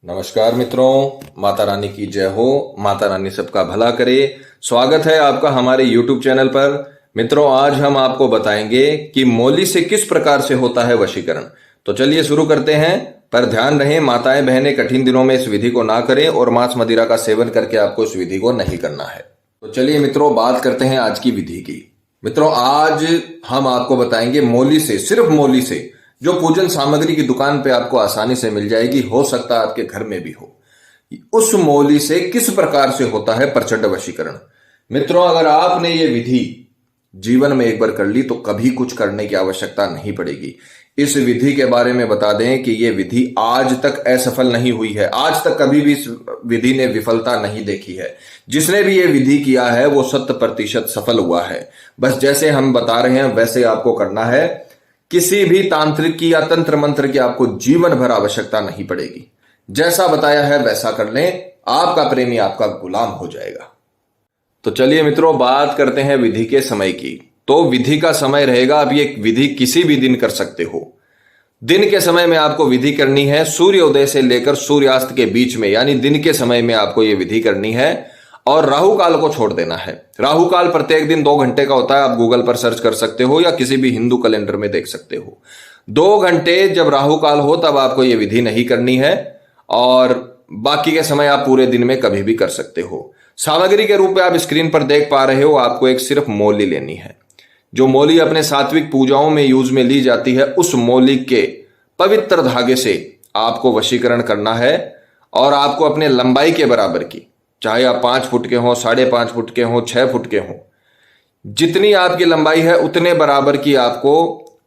नमस्कार मित्रों, माता रानी की जय हो। माता रानी सबका भला करे। स्वागत है आपका हमारे YouTube चैनल पर। मित्रों, आज हम आपको बताएंगे कि मौली से किस प्रकार से होता है वशीकरण। तो चलिए शुरू करते हैं। पर ध्यान रहे, माताएं बहनें कठिन दिनों में इस विधि को ना करें और मांस मदिरा का सेवन करके आपको इस विधि को नहीं करना है। तो चलिए मित्रों, बात करते हैं आज की विधि की। मित्रों, आज हम आपको बताएंगे मौली से, सिर्फ मौली से, जो पूजन सामग्री की दुकान पे आपको आसानी से मिल जाएगी, हो सकता है आपके घर में भी हो, उस मौली से किस प्रकार से होता है प्रचंड वशीकरण। मित्रों, अगर आपने ये विधि जीवन में एक बार कर ली तो कभी कुछ करने की आवश्यकता नहीं पड़ेगी। इस विधि के बारे में बता दें कि ये विधि आज तक असफल नहीं हुई है। आज तक कभी भी इस विधि ने विफलता नहीं देखी है। जिसने भी ये विधि किया है वो 100% सफल हुआ है। बस जैसे हम बता रहे हैं वैसे आपको करना है। किसी भी तांत्रिक की या तंत्र मंत्र की आपको जीवन भर आवश्यकता नहीं पड़ेगी। जैसा बताया है वैसा कर लें, आपका प्रेमी आपका गुलाम हो जाएगा। तो चलिए मित्रों, बात करते हैं विधि के समय की। तो विधि का समय रहेगा, अब ये विधि किसी भी दिन कर सकते हो। दिन के समय में आपको विधि करनी है, सूर्योदय से लेकर सूर्यास्त के बीच में, यानी दिन के समय में आपको ये विधि करनी है। और राहु काल को छोड़ देना है। राहु काल प्रत्येक दिन 2 घंटे का होता है। आप गूगल पर सर्च कर सकते हो या किसी भी हिंदू कैलेंडर में देख सकते हो। 2 घंटे जब राहु काल हो तब आपको यह विधि नहीं करनी है, और बाकी के समय आप पूरे दिन में कभी भी कर सकते हो। सामग्री के रूप में आप स्क्रीन पर देख पा रहे हो, आपको एक सिर्फ मौली लेनी है। जो मौली अपने सात्विक पूजाओं में यूज में ली जाती है, उस मौली के पवित्र धागे से आपको वशीकरण करना है। और आपको अपने लंबाई के बराबर की, चाहे आप 5 फुट के हो, 5.5 फुट के हो, 6 फुट के हो, जितनी आपकी लंबाई है उतने बराबर की आपको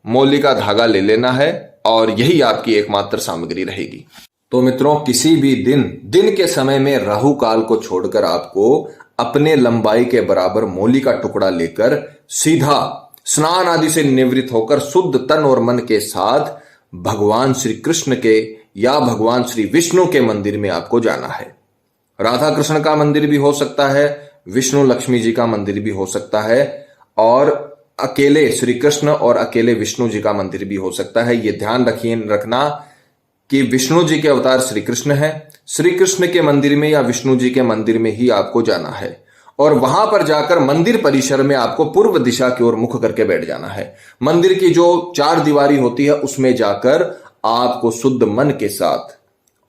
मौली का धागा ले लेना है, और यही आपकी एकमात्र सामग्री रहेगी। तो मित्रों, किसी भी दिन के समय में राहु काल को छोड़कर आपको अपने लंबाई के बराबर मौली का टुकड़ा लेकर सीधा स्नान आदि से निवृत्त होकर शुद्ध तन और मन के साथ भगवान श्री कृष्ण के या भगवान श्री विष्णु के मंदिर में आपको जाना है। राधा कृष्ण का मंदिर भी हो सकता है, विष्णु लक्ष्मी जी का मंदिर भी हो सकता है, और अकेले श्री कृष्ण और अकेले विष्णु जी का मंदिर भी हो सकता है। यह ध्यान रखना कि विष्णु जी के अवतार श्री कृष्ण है। श्री कृष्ण के मंदिर में या विष्णु जी के मंदिर में ही आपको जाना है, और वहां पर जाकर मंदिर परिसर में आपको पूर्व दिशा की ओर मुख करके बैठ जाना है। मंदिर की जो 4 दीवारी होती है उसमें जाकर आपको शुद्ध मन के साथ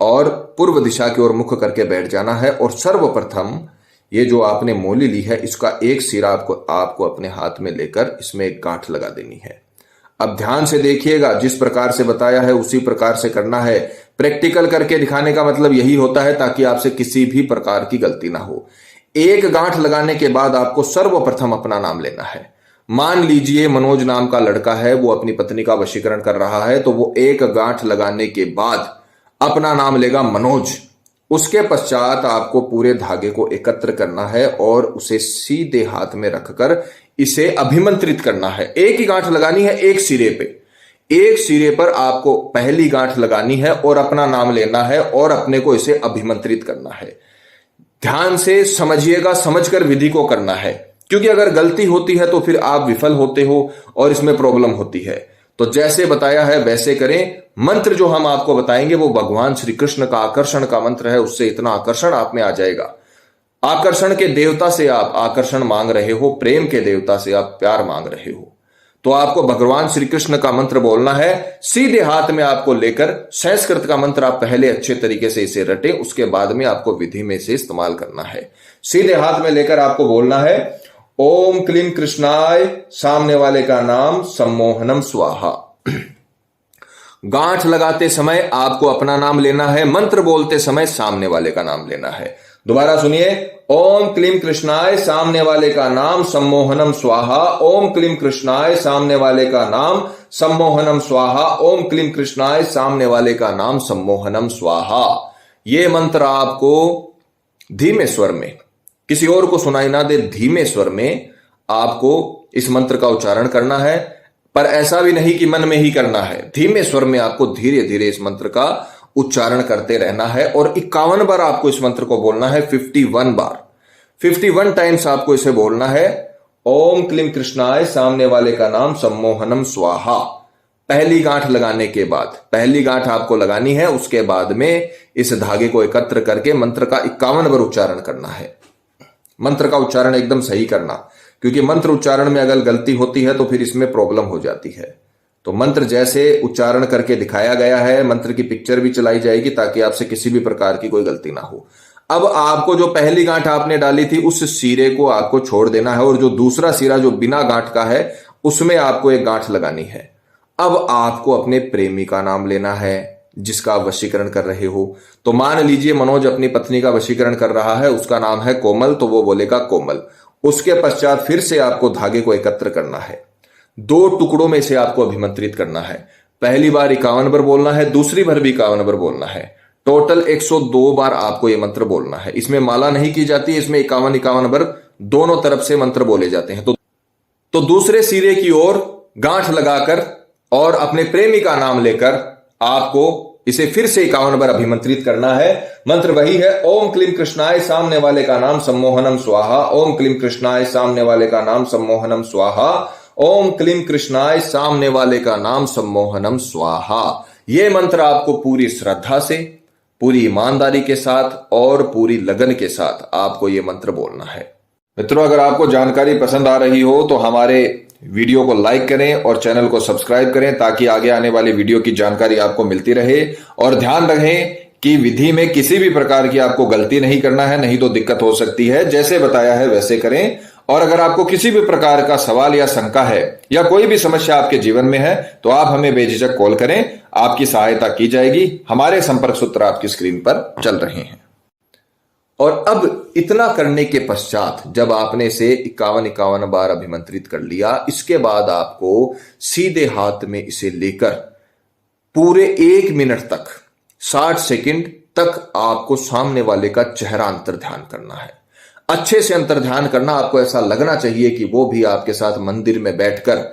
और पूर्व दिशा की ओर मुख करके बैठ जाना है। और सर्वप्रथम ये जो आपने मौली ली है, इसका एक सिरा आपको अपने हाथ में लेकर इसमें एक गांठ लगा देनी है। अब ध्यान से देखिएगा, जिस प्रकार से बताया है उसी प्रकार से करना है। प्रैक्टिकल करके दिखाने का मतलब यही होता है ताकि आपसे किसी भी प्रकार की गलती ना हो। एक गांठ लगाने के बाद आपको सर्वप्रथम अपना नाम लेना है। मान लीजिए मनोज नाम का लड़का है, वो अपनी पत्नी का वशीकरण कर रहा है, तो वो एक गांठ लगाने के बाद अपना नाम लेगा मनोज। उसके पश्चात आपको पूरे धागे को एकत्र करना है और उसे सीधे हाथ में रखकर इसे अभिमंत्रित करना है। एक ही गांठ लगानी है, एक सिरे पे। एक सिरे पर आपको पहली गांठ लगानी है और अपना नाम लेना है और अपने को इसे अभिमंत्रित करना है। ध्यान से समझिएगा, समझकर विधि को करना है, क्योंकि अगर गलती होती है तो फिर आप विफल होते हो और इसमें प्रॉब्लम होती है। तो जैसे बताया है वैसे करें। मंत्र जो हम आपको बताएंगे वो भगवान श्री कृष्ण का आकर्षण का मंत्र है। उससे इतना आकर्षण आप में आ जाएगा। आकर्षण के देवता से आप आकर्षण मांग रहे हो, प्रेम के देवता से आप प्यार मांग रहे हो, तो आपको भगवान श्री कृष्ण का मंत्र बोलना है। सीधे हाथ में आपको लेकर संस्कृत का मंत्र आप पहले अच्छे तरीके से इसे रटे, उसके बाद में आपको विधि में से इस्तेमाल करना है। सीधे हाथ में लेकर आपको बोलना है ओम क्लीं कृष्णाय, सामने वाले का नाम सम्मोहनम स्वाहा। गांठ लगाते समय आपको अपना नाम लेना है, मंत्र बोलते समय सामने वाले का नाम लेना है। दोबारा सुनिए, ओम क्लीं कृष्णाय, सामने वाले का नाम सम्मोहनम स्वाहा। ओम क्लीं कृष्णाय, सामने वाले का नाम सम्मोहनम स्वाहा। ओम क्लीं कृष्णाय, सामने वाले का नाम सम्मोहनम स्वाहा। यह मंत्र आपको धीमे स्वर में, किसी और को सुनाई ना दे, धीमे स्वर में आपको इस मंत्र का उच्चारण करना है। पर ऐसा भी नहीं कि मन में ही करना है, धीमे स्वर में आपको धीरे धीरे इस मंत्र का उच्चारण करते रहना है। और 51 बार आपको इस मंत्र को बोलना है। 51 बार, 51 टाइम्स आपको इसे बोलना है। ओम क्लीं कृष्णाय, सामने वाले का नाम सम्मोहनम स्वाहा। पहली गांठ लगाने के बाद, पहली गांठ आपको लगानी है, उसके बाद में इस धागे को एकत्र करके मंत्र का 51 बार उच्चारण करना है। मंत्र का उच्चारण एकदम सही करना, क्योंकि मंत्र उच्चारण में अगर गलती होती है तो फिर इसमें प्रॉब्लम हो जाती है। तो मंत्र जैसे उच्चारण करके दिखाया गया है, मंत्र की पिक्चर भी चलाई जाएगी ताकि आपसे किसी भी प्रकार की कोई गलती ना हो। अब आपको जो पहली गांठ आपने डाली थी उस सिरे को आपको छोड़ देना है और जो दूसरा सिरा जो बिना गांठ का है उसमें आपको एक गांठ लगानी है। अब आपको अपने प्रेमी का नाम लेना है जिसका आप वशीकरण कर रहे हो। तो मान लीजिए मनोज अपनी पत्नी का वशीकरण कर रहा है, उसका नाम है कोमल, तो वो बोलेगा कोमल। उसके पश्चात फिर से आपको धागे को एकत्र करना है, 2 टुकड़ों में से आपको अभिमंत्रित करना है। पहली बार 51 बार बोलना है, दूसरी बार भी 51 बार बोलना है। टोटल 102 बार आपको यह मंत्र बोलना है। इसमें माला नहीं की जाती, इसमें 51 बार दोनों तरफ से मंत्र बोले जाते हैं। तो दूसरे सिरे की ओर गांठ लगाकर और अपने प्रेमी का नाम लेकर आपको इसे फिर से 51 बार अभिमंत्रित करना है। मंत्र वही है, ओम क्लीम कृष्णाय, सामने वाले का नाम सम्मोहनम स्वाहा। ओम क्लीम कृष्णाय, सामने वाले का नाम सम्मोहनम स्वाहा। ओम क्लीम कृष्णाय, सामने वाले का नाम सम्मोहनम स्वाहा। यह मंत्र आपको पूरी श्रद्धा से, पूरी ईमानदारी के साथ और पूरी लगन के साथ आपको यह मंत्र बोलना है। मित्रों, अगर आपको जानकारी पसंद आ रही हो तो हमारे वीडियो को लाइक करें और चैनल को सब्सक्राइब करें ताकि आगे आने वाली वीडियो की जानकारी आपको मिलती रहे। और ध्यान रखें कि विधि में किसी भी प्रकार की आपको गलती नहीं करना है, नहीं तो दिक्कत हो सकती है। जैसे बताया है वैसे करें। और अगर आपको किसी भी प्रकार का सवाल या शंका है या कोई भी समस्या आपके जीवन में है तो आप हमें बेझिझक कॉल करें, आपकी सहायता की जाएगी। हमारे संपर्क सूत्र आपकी स्क्रीन पर चल रहे हैं। और अब इतना करने के पश्चात जब आपने इसे 51 बार अभिमंत्रित कर लिया, इसके बाद आपको सीधे हाथ में इसे लेकर पूरे 1 मिनट तक 60 सेकंड तक आपको सामने वाले का चेहरा अंतर्ध्यान करना है। अच्छे से अंतर्ध्यान करना, आपको ऐसा लगना चाहिए कि वो भी आपके साथ मंदिर में बैठकर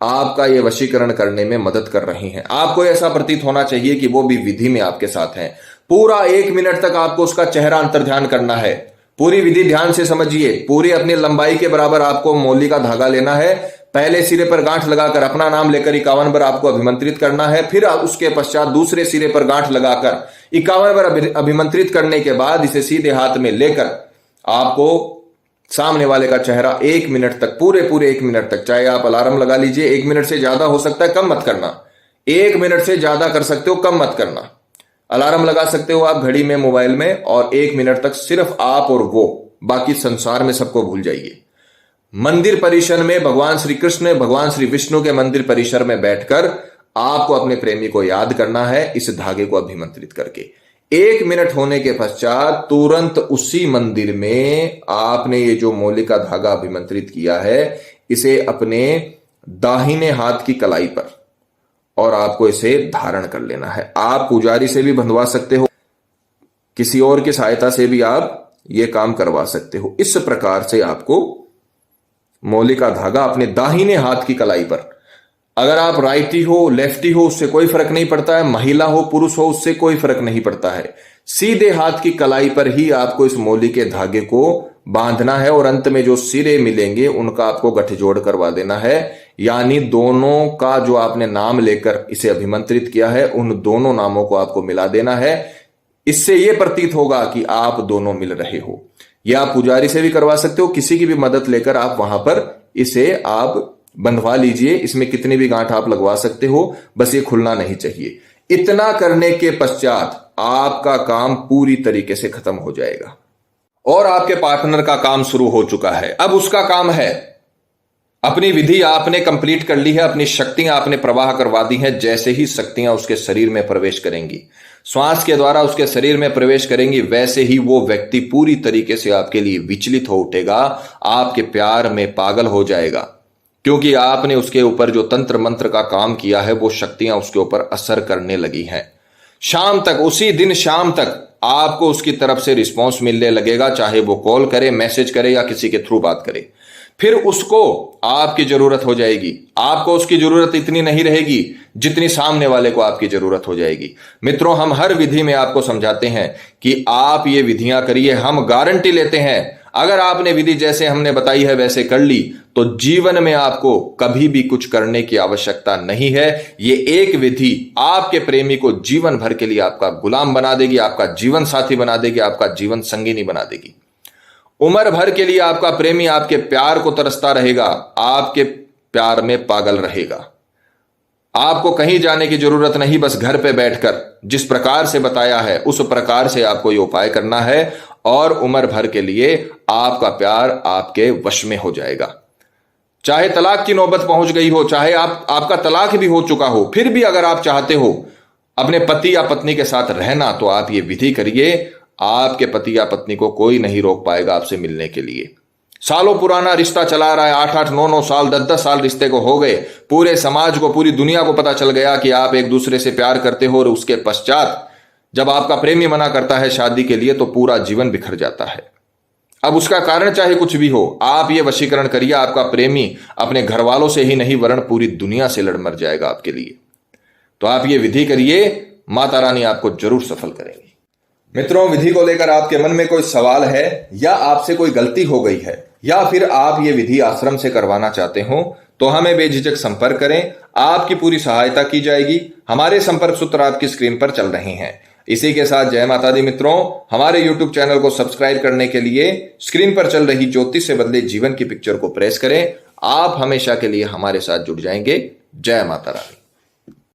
आपका ये वशीकरण करने में मदद कर रहे हैं। आपको ऐसा प्रतीत होना चाहिए कि वो भी विधि में आपके साथ हैं। पूरा 1 मिनट तक आपको उसका चेहरा अंतर्ध्यान करना है। पूरी विधि ध्यान से समझिए। पूरी अपनी लंबाई के बराबर आपको मौली का धागा लेना है। पहले सिरे पर गांठ लगाकर अपना नाम लेकर 51 बार आपको अभिमंत्रित करना है। फिर उसके पश्चात दूसरे सिरे पर गांठ लगाकर 51 बार अभिमंत्रित करने के बाद इसे सीधे हाथ में लेकर आपको सामने वाले का चेहरा 1 मिनट तक, पूरे 1 मिनट तक, चाहे आप अलार्म लगा लीजिए, 1 मिनट से ज्यादा हो सकता है, कम मत करना। 1 मिनट से ज्यादा कर सकते हो, कम मत करना। अलार्म लगा सकते हो आप घड़ी में, मोबाइल में, और 1 मिनट तक सिर्फ आप और वो, बाकी संसार में सबको भूल जाइए। मंदिर परिसर में भगवान श्री कृष्ण, भगवान श्री विष्णु के मंदिर परिसर में बैठकर आपको अपने प्रेमी को याद करना है इस धागे को अभिमंत्रित करके। 1 मिनट होने के पश्चात तुरंत उसी मंदिर में आपने ये जो मौली का धागा अभिमंत्रित किया है इसे अपने दाहिने हाथ की कलाई पर और आपको इसे धारण कर लेना है। आप पुजारी से भी बंधवा सकते हो, किसी और की सहायता से भी आप ये काम करवा सकते हो। इस प्रकार से आपको मौली का धागा अपने दाहिने हाथ की कलाई पर, अगर आप राइटी हो, लेफ्टी हो, उससे कोई फर्क नहीं पड़ता है, महिला हो, पुरुष हो, उससे कोई फर्क नहीं पड़ता है। सीधे हाथ की कलाई पर ही आपको इस मौली के धागे को बांधना है और अंत में जो सिरे मिलेंगे उनका आपको गठजोड़ करवा देना है। यानी दोनों का जो आपने नाम लेकर इसे अभिमंत्रित किया है उन दोनों नामों को आपको मिला देना है। इससे यह प्रतीत होगा कि आप दोनों मिल रहे हो। यह आप पुजारी से भी करवा सकते हो, किसी की भी मदद लेकर आप वहां पर इसे आप बंधवा लीजिए। इसमें कितनी भी गांठ आप लगवा सकते हो, बस ये खुलना नहीं चाहिए। इतना करने के पश्चात आपका काम पूरी तरीके से खत्म हो जाएगा और आपके पार्टनर का काम शुरू हो चुका है। अब उसका काम है, अपनी विधि आपने कंप्लीट कर ली है, अपनी शक्तियां आपने प्रवाह करवा दी है। जैसे ही शक्तियां उसके शरीर में प्रवेश करेंगी, श्वास के द्वारा उसके शरीर में प्रवेश करेंगी, वैसे ही वो व्यक्ति पूरी तरीके से आपके लिए विचलित हो उठेगा, आपके प्यार में पागल हो जाएगा। क्योंकि आपने उसके ऊपर जो तंत्र मंत्र का काम किया है वो शक्तियां उसके ऊपर असर करने लगी हैं। शाम तक, उसी दिन शाम तक आपको उसकी तरफ से रिस्पॉन्स मिलने लगेगा, चाहे वो कॉल करे, मैसेज करे या किसी के थ्रू बात करे। फिर उसको आपकी जरूरत हो जाएगी। आपको उसकी जरूरत इतनी नहीं रहेगी जितनी सामने वाले को आपकी जरूरत हो जाएगी। मित्रों, हम हर विधि में आपको समझाते हैं कि आप ये विधियां करिए। हम गारंटी लेते हैं अगर आपने विधि जैसे हमने बताई है वैसे कर ली तो जीवन में आपको कभी भी कुछ करने की आवश्यकता नहीं है। ये एक विधि आपके प्रेमी को जीवन भर के लिए आपका गुलाम बना देगी, आपका जीवन साथी बना देगी, आपका जीवन संगिनी बना देगी। उम्र भर के लिए आपका प्रेमी आपके प्यार को तरसता रहेगा, आपके प्यार में पागल रहेगा। आपको कहीं जाने की जरूरत नहीं, बस घर पे बैठकर जिस प्रकार से बताया है उस प्रकार से आपको ये उपाय करना है और उम्र भर के लिए आपका प्यार आपके वश में हो जाएगा। चाहे तलाक की नौबत पहुंच गई हो, चाहे आपका तलाक भी हो चुका हो, फिर भी अगर आप चाहते हो अपने पति या पत्नी के साथ रहना तो आप ये विधि करिए। आपके पति या पत्नी को कोई नहीं रोक पाएगा आपसे मिलने के लिए। सालों पुराना रिश्ता चला रहा है, 8-8, 9-9 साल, 10-10 साल रिश्ते को हो गए, पूरे समाज को, पूरी दुनिया को पता चल गया कि आप एक दूसरे से प्यार करते हो और उसके पश्चात जब आपका प्रेमी मना करता है शादी के लिए तो पूरा जीवन बिखर जाता है। अब उसका कारण चाहे कुछ भी हो, आप ये वशीकरण करिए, आपका प्रेमी अपने घर वालों से ही नहीं वरन पूरी दुनिया से लड़ मर जाएगा आपके लिए। तो आप ये विधि करिए, माता रानी आपको जरूर सफल करेंगी। मित्रों, विधि को लेकर आपके मन में कोई सवाल है या आपसे कोई गलती हो गई है या फिर आप ये विधि आश्रम से करवाना चाहते हो तो हमें बेझिझक संपर्क करें, आपकी पूरी सहायता की जाएगी। हमारे संपर्क सूत्र आपकी स्क्रीन पर चल रहे हैं। इसी के साथ जय माता दी मित्रों, हमारे YouTube चैनल को सब्सक्राइब करने के लिए स्क्रीन पर चल रही ज्योतिष से बदले जीवन की पिक्चर को प्रेस करें। आप हमेशा के लिए हमारे साथ जुड़ जाएंगे। जय माता रानी।